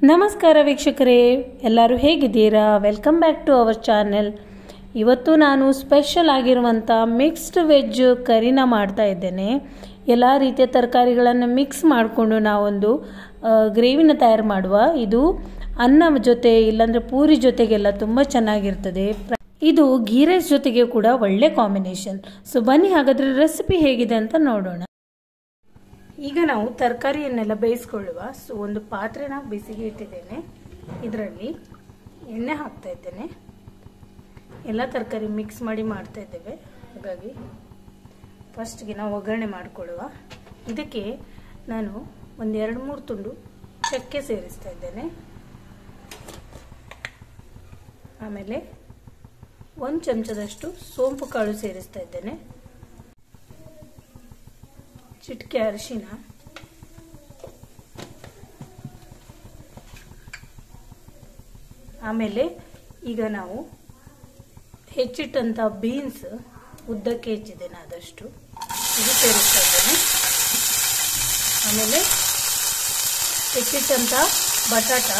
ನಮಸ್ಕಾರ ವೀಕ್ಷಕರೇ, ಎಲ್ಲರೂ ಹೇಗಿದ್ದೀರಾ? Welcome back to our channel. ಇವತ್ತು ನಾನು ಸ್ಪೆಷಲ್ ಆಗಿರುವಂಥ ಮಿಕ್ಸ್ಡ್ ವೆಜ್ ಕರಿನ ಮಾಡ್ತಾ ಇದ್ದೇನೆ. ಎಲ್ಲ ರೀತಿಯ ತರಕಾರಿಗಳನ್ನು ಮಿಕ್ಸ್ ಮಾಡಿಕೊಂಡು ನಾವೊಂದು ಗ್ರೇವಿನ ತಯಾರು ಮಾಡುವ. ಇದು ಅನ್ನ ಜೊತೆ ಇಲ್ಲಾಂದರೆ ಪೂರಿ ಜೊತೆಗೆಲ್ಲ ತುಂಬ ಚೆನ್ನಾಗಿರ್ತದೆ. ಇದು ಗೀ ರೈಸ್ ಜೊತೆಗೆ ಕೂಡ ಒಳ್ಳೆ ಕಾಂಬಿನೇಷನ್. ಸೊ ಬನ್ನಿ ಹಾಗಾದರೆ ರೆಸಿಪಿ ಹೇಗಿದೆ ಅಂತ ನೋಡೋಣ. ಈಗ ನಾವು ತರಕಾರಿಯನ್ನೆಲ್ಲ ಬೇಯಿಸ್ಕೊಳ್ಳುವ. ಸೊ ಒಂದು ಪಾತ್ರೆನ ಬಿಸಿಗೆ ಇಟ್ಟಿದ್ದೇನೆ. ಇದರಲ್ಲಿ ಎಣ್ಣೆ ಹಾಕ್ತಾ ಇದ್ದೇನೆ. ಎಲ್ಲ ತರಕಾರಿ ಮಿಕ್ಸ್ ಮಾಡಿ ಮಾಡ್ತಾ ಇದ್ದೇವೆ, ಹಾಗಾಗಿ ಫಸ್ಟ್ಗೆ ನಾವು ಒಗ್ಗರಣೆ ಮಾಡಿಕೊಳ್ಳುವ. ಇದಕ್ಕೆ ನಾನು ಒಂದು 2-3 ತುಂಡು ಚಕ್ಕೆ ಸೇರಿಸ್ತಾ ಇದ್ದೇನೆ. ಆಮೇಲೆ 1 ಚಮಚದಷ್ಟು ಸೋಂಪು ಕಾಳು ಸೇರಿಸ್ತಾ ಇದ್ದೇನೆ. ಚಿಟಿಕೆ ಅರಿಶಿನ, ಆಮೇಲೆ ಈಗ ನಾವು ಹೆಚ್ಚಿಟ್ಟಂತ ಬೀನ್ಸ್ ಉದ್ದಕ್ಕೆ ಹೆಚ್ಚಿದ್ದೇನೆ, ಆದಷ್ಟು ಇದು ಸೇರಿಸ್ತಾ ಇದ್ದೇನೆ. ಆಮೇಲೆ ಹೆಚ್ಚಿಟ್ಟಂತ ಬಟಾಟ,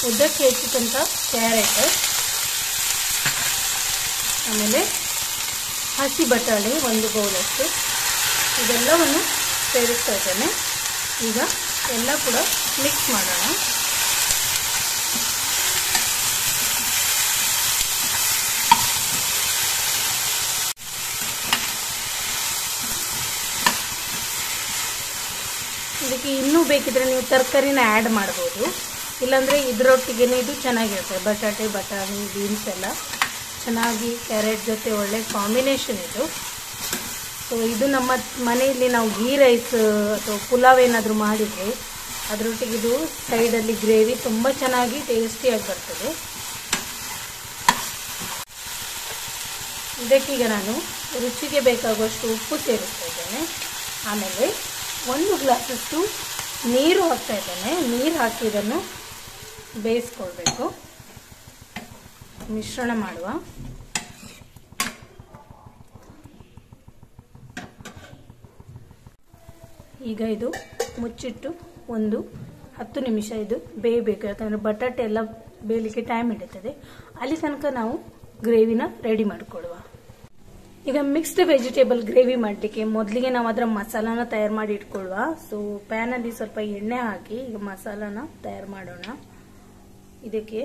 ಉದ್ದಕ್ಕೆ ಹೆಚ್ಚಿಟ್ಟಂತ ಕ್ಯಾರೆಟ್, ಆಮೇಲೆ ಹಸಿ ಬಟಾಣಿ 1 ಬೌಲಷ್ಟು, ಇದೆಲ್ಲವನ್ನು ಸೇರಿಸ್ತಾ ಇದ್ದೇನೆ. ಈಗ ಎಲ್ಲ ಕೂಡ ಮಿಕ್ಸ್ ಮಾಡೋಣ. ಇದಕ್ಕೆ ಇನ್ನೂ ಬೇಕಿದ್ರೆ ನೀವು ತರಕಾರಿನ ಆ್ಯಡ್ ಮಾಡ್ಬೋದು, ಇಲ್ಲಾಂದರೆ ಇದರೊಟ್ಟಿಗೆ ಇದು ಚೆನ್ನಾಗಿರುತ್ತೆ. ಬಟಾಣಿ ಬೀನ್ಸ್ ಎಲ್ಲ ಚೆನ್ನಾಗಿ ಕ್ಯಾರೆಟ್ ಜೊತೆ ಒಳ್ಳೆ ಕಾಂಬಿನೇಷನ್ ಇದು. ಸೊ ಇದು ನಮ್ಮ ಮನೆಯಲ್ಲಿ ನಾವು ಗೀ ರೈಸ್ ಅಥವಾ ಪುಲಾವ್ ಏನಾದರೂ ಮಾಡಿದರೆ ಅದರೊಟ್ಟಿಗೆ ಇದು ಸೈಡಲ್ಲಿ ಗ್ರೇವಿ ತುಂಬ ಚೆನ್ನಾಗಿ ಟೇಸ್ಟಿಯಾಗಿ ಬರ್ತದೆ. ಇದಕ್ಕೀಗ ನಾನು ರುಚಿಗೆ ಬೇಕಾಗುವಷ್ಟು ಉಪ್ಪು ಸೇರಿಸ್ತಾ ಇದ್ದೇನೆ. ಆಮೇಲೆ 1 ಗ್ಲಾಸಷ್ಟು ನೀರು ಹಾಕ್ತಾ ಇದ್ದೇನೆ. ನೀರು ಹಾಕಿ ಇದನ್ನು ಬೇಯಿಸ್ಕೊಳ್ಬೇಕು, ಮಿಶ್ರಣ ಮಾಡುವ. ಈಗ ಇದು ಮುಚ್ಚಿಟ್ಟು ಒಂದು 10 ನಿಮಿಷ ಇದು ಬೇಯಬೇಕು, ಯಾಕಂದರೆ ಬಟಾಟೆ ಎಲ್ಲ ಬೇಯಲಿಕ್ಕೆ ಟೈಮ್ ಹಿಡಿತದೆ. ಅಲ್ಲಿ ತನಕ ನಾವು ಗ್ರೇವಿನ ರೆಡಿ ಮಾಡಿಕೊಳ್ಳುವ. ಈಗ ಮಿಕ್ಸ್ಡ್ ವೆಜಿಟೇಬಲ್ ಗ್ರೇವಿ ಮಾಡಲಿಕ್ಕೆ ಮೊದಲಿಗೆ ನಾವು ಅದರ ಮಸಾಲಾನ ತಯಾರು ಮಾಡಿ ಇಟ್ಕೊಳ್ಳುವ. ಸೊ ಪ್ಯಾನಲ್ಲಿ ಸ್ವಲ್ಪ ಎಣ್ಣೆ ಹಾಕಿ ಈಗ ಮಸಾಲಾನ ತಯಾರು ಮಾಡೋಣ. ಇದಕ್ಕೆ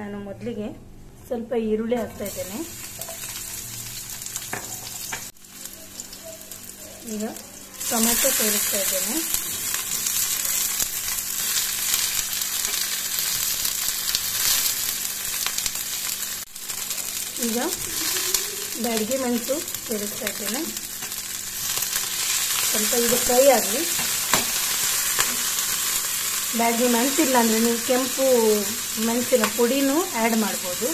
ನಾನು ಮೊದಲಿಗೆ ಸ್ವಲ್ಪ ಈರುಳ್ಳಿ ಹಾಕ್ತಾ ಇದ್ದೇನೆ. ಈಗ ಟೊಮೆಟೊ ಸೇರಿಸ್ತಾ ಇದ್ದೇನೆ. ಈಗ ಬ್ಯಾಡಗಿ ಮೆಣಸು ಸೇರಿಸ್ತಾ ಇದ್ದೇನೆ. ಸ್ವಲ್ಪ ಇದು ಫ್ರೈ ಆಗಲಿ. ಬ್ಯಾಡಗಿ ಮೆಣಸಿಲ್ಲ ಅಂದರೆ ನೀವು ಕೆಂಪು ಮೆಣಸಿನ ಪುಡಿನೂ ಆ್ಯಡ್ ಮಾಡ್ಬೋದು.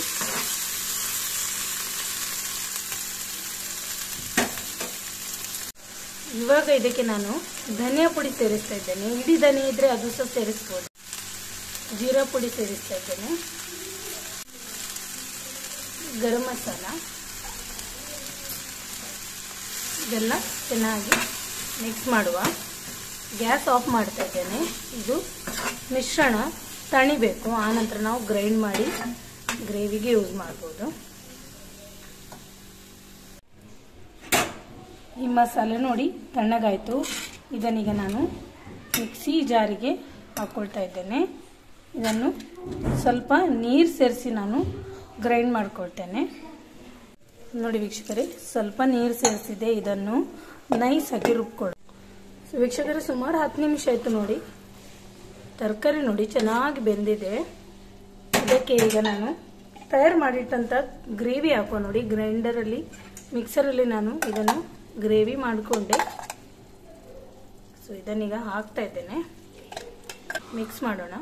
ಇವಾಗ ಇದಕ್ಕೆ ನಾನು ಧನಿಯಾ ಪುಡಿ ಸೇರಿಸ್ತಾ ಇದ್ದೇನೆ. ಇಡೀ ಧನಿಯಾ ಇದ್ರೆ ಅದು ಸಹ ಸೇರಿಸ್ಬೋದು. ಜೀರಾ ಪುಡಿ ಸೇರಿಸ್ತಾ ಇದ್ದೇನೆ. ಗರಂ ಮಸಾಲ, ಇದೆಲ್ಲ ಚೆನ್ನಾಗಿ ಮಿಕ್ಸ್ ಮಾಡುವ. ಗ್ಯಾಸ್ ಆಫ್ ಮಾಡ್ತಾ ಇದ್ದೇನೆ. ಇದು ಮಿಶ್ರಣ ತಣಿಬೇಕು, ಆನಂತರ ನಾವು ಗ್ರೈಂಡ್ ಮಾಡಿ ಗ್ರೇವಿಗೆ ಯೂಸ್ ಮಾಡ್ಬೋದು. ಈ ಮಸಾಲೆ ನೋಡಿ ತಣ್ಣಗಾಯಿತು. ಇದನ್ನೀಗ ನಾನು ಮಿಕ್ಸಿ ಜಾರಿಗೆ ಹಾಕ್ಕೊಳ್ತಾ ಇದ್ದೇನೆ. ಇದನ್ನು ಸ್ವಲ್ಪ ನೀರು ಸೇರಿಸಿ ನಾನು ಗ್ರೈಂಡ್ ಮಾಡ್ಕೊಳ್ತೇನೆ. ನೋಡಿ ವೀಕ್ಷಕರೇ, ಸ್ವಲ್ಪ ನೀರು ಸೇರಿಸಿದೆ. ಇದನ್ನು ನೈಸ್ ಆಗಿ ರುಬ್ಕೊಳ್ಳಿ. ವೀಕ್ಷಕರೇ, ಸುಮಾರು 10 ನಿಮಿಷ ಆಯಿತು ನೋಡಿ. ತರಕಾರಿ ನೋಡಿ ಚೆನ್ನಾಗಿ ಬೆಂದಿದೆ. ಇದಕ್ಕೆ ಈಗ ನಾನು ತಯಾರು ಮಾಡಿಟ್ಟಂಥ ಗ್ರೇವಿ ಹಾಕೋ ನೋಡಿ. ಗ್ರೈಂಡರಲ್ಲಿ ಮಿಕ್ಸರಲ್ಲಿ ನಾನು ಇದನ್ನು ಗ್ರೇವಿ ಮಾಡಿಕೊಂಡೆ. ಸೊ ಇದನ್ನೀಗ ಹಾಕ್ತಾ ಇದ್ದೇನೆ. ಮಿಕ್ಸ್ ಮಾಡೋಣ.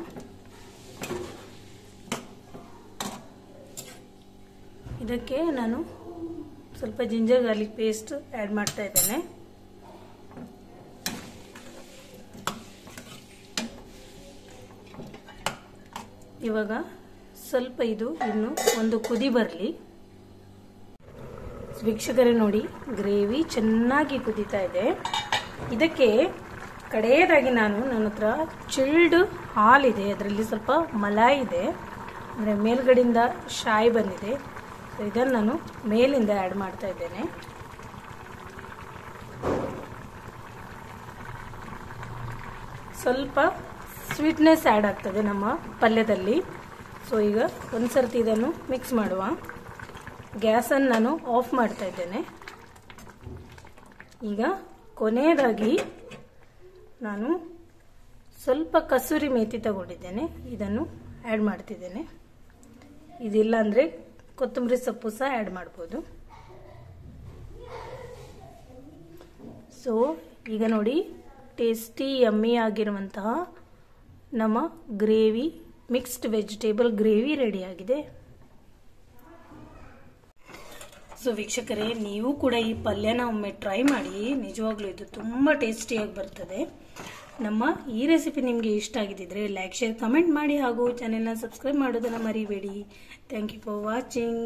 ಇದಕ್ಕೆ ನಾನು ಸ್ವಲ್ಪ ಜಿಂಜರ್ ಗಾರ್ಲಿಕ್ ಪೇಸ್ಟ್ ಆ್ಯಡ್ ಮಾಡ್ತಾ ಇದ್ದೇನೆ. ಇವಾಗ ಸ್ವಲ್ಪ ಇದು ಇನ್ನು ಒಂದು ಕುದಿ ಬರಲಿ. ವೀಕ್ಷಕರೇ ನೋಡಿ, ಗ್ರೇವಿ ಚೆನ್ನಾಗಿ ಕುದೀತಾ ಇದೆ. ಇದಕ್ಕೆ ಕಡೆಯದಾಗಿ ನನ್ನ ಹತ್ರ ಚಿಲ್ಡ್ ಹಾಲಿದೆ, ಅದರಲ್ಲಿ ಸ್ವಲ್ಪ ಮಲಾಯಿ ಇದೆ, ಅಂದರೆ ಮೇಲ್ಗಡೆಯಿಂದ ಶಾಯಿ ಬಂದಿದೆ. ಸೊ ಇದನ್ನು ನಾನು ಮೇಲಿಂದ ಆ್ಯಡ್ ಮಾಡ್ತಾ ಇದ್ದೇನೆ. ಸ್ವಲ್ಪ ಸ್ವೀಟ್ನೆಸ್ ಆ್ಯಡ್ ಆಗ್ತದೆ ನಮ್ಮ ಪಲ್ಯದಲ್ಲಿ. ಸೊ ಈಗ ಒಂದು ಸರ್ತಿ ಇದನ್ನು ಮಿಕ್ಸ್ ಮಾಡುವ. ಗ್ಯಾಸನ್ನು ನಾನು ಆಫ್ ಮಾಡ್ತಾ ಇದ್ದೇನೆ. ಈಗ ಕೊನೆಯದಾಗಿ ನಾನು ಸ್ವಲ್ಪ ಕಸೂರಿ ಮೇಥಿ ತಗೊಂಡಿದ್ದೇನೆ, ಇದನ್ನು ಆ್ಯಡ್ ಮಾಡ್ತಿದ್ದೇನೆ. ಇದಿಲ್ಲ ಅಂದರೆ ಕೊತ್ತಂಬರಿ ಸೊಪ್ಪು ಸಹ ಆ್ಯಡ್ ಮಾಡ್ಬೋದು. ಸೊ ಈಗ ನೋಡಿ, ಟೇಸ್ಟಿ ಯಮ್ಮಿ ಆಗಿರುವಂತಹ ನಮ್ಮ ಗ್ರೇವಿ, ಮಿಕ್ಸ್ಡ್ ವೆಜಿಟೇಬಲ್ ಗ್ರೇವಿ ರೆಡಿಯಾಗಿದೆ. ಸೊ ವೀಕ್ಷಕರೇ, ನೀವು ಕೂಡ ಈ ಪಲ್ಯನ ಒಮ್ಮೆ ಟ್ರೈ ಮಾಡಿ. ನಿಜವಾಗ್ಲೂ ಇದು ತುಂಬ ಟೇಸ್ಟಿಯಾಗಿ ಬರ್ತದೆ. ನಮ್ಮ ಈ ರೆಸಿಪಿ ನಿಮಗೆ ಇಷ್ಟ ಆಗಿದ್ದರೆ ಲೈಕ್, ಶೇರ್, ಕಮೆಂಟ್ ಮಾಡಿ ಹಾಗೂ ಚಾನೆಲ್ನ ಸಬ್ಸ್ಕ್ರೈಬ್ ಮಾಡೋದನ್ನು ಮರಿಬೇಡಿ. Thank you for watching.